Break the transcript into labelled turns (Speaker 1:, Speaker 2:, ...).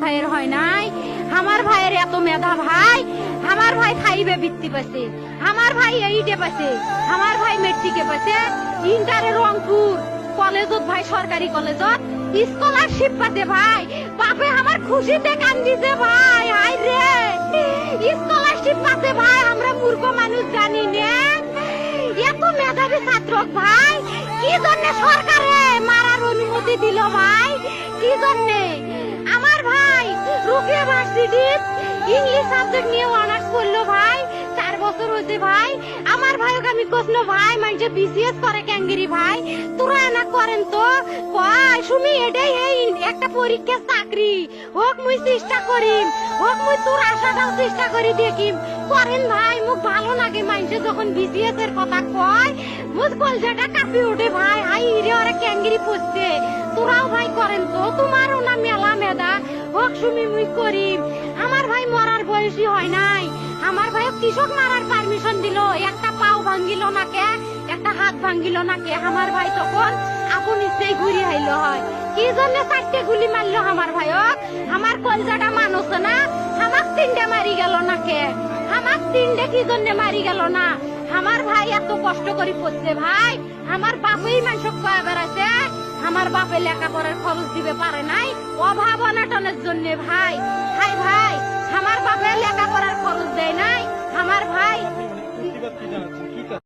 Speaker 1: ভাইয়ের হয় নাই, আমার ভাইয়ের এত মেধা ভাই, আমার ভাই খাইবে বৃত্তি পাইছে, আমার ভাই এইটে পাইছে, আমার ভাই মেট্রিকে পাইছে, ইন্টারে রংপুর কলেজত ভাই সরকারি কলেজত স্কলারশিপ পাতে ভাই, বাপে আমার খুশিতে কান্দিছে ভাই, হাই রে স্কলারশিপ পাতে ভাই, আমরা মূর্খ মানুষ জানি না এত মেধাবী ছাত্র ভাই, কি জন্য সরকারে মারার অনুমতি দিল ভাই, কি জন্য? আমার ভাই রুকিয়া ভার্সিটি ইংলিশ সাবজেক্ট নিয়ে অনার্স করলো ভাই, 4 বছর হয়েছে ভাই। আমার ভাইকে আমি কইলো ভাই মানুষে বিসিএস করে ক্যাঙ্গেরি ভাই, তোরা না করেন তো কয় শুনি এটাই এই একটা পরীক্ষা চাকরি হোক, মুই চেষ্টা করিম, হোক মুই তোর আশাটাও চেষ্টা করি দেখিম, করেন ভাই। মুখ ভালো লাগে মানুষে যখন বিসিএস এর কথা কয়, মুখ কলজাটা কাঁপি ওঠে ভাই, হাই রে ওরা ক্যাঙ্গেরি পড়ছে, তোরাও ভাই করেন তো, তোমারও না মেলা মেধা, হোক শুনি মুই করিম। আমার ভাই মরার বয়সী হয় নাই, আমার ভাই কৃষক মারার পারমিশন দিল, একটা পাও ভাঙ্গিল না কে, একটা হাত ভাঙ্গিল না কে, আমার ভাই তখন আপন ইচ্ছেই ঘুরি আইল হয়, কি জন্য 4টে গুলি মারলো আমার ভাইক, আমার কলজাটা মানুষ না, আমার 3টে মারি গেল না কে, আমার 3টে কি জন্য মারি গেল না? আমার ভাই এত কষ্ট করে পড়ছে ভাই, আমার বাপই মানুষ কয়ে বেড়াচ্ছে, আমার বাপে লেখাপড়ার খরচ দিবে পারে নাই, অভাব অনাটনের জন্য ভাই, ভাই ভাই আমার বাপে লেখাপড়ার খরচ দেয় নাই, আমার ভাই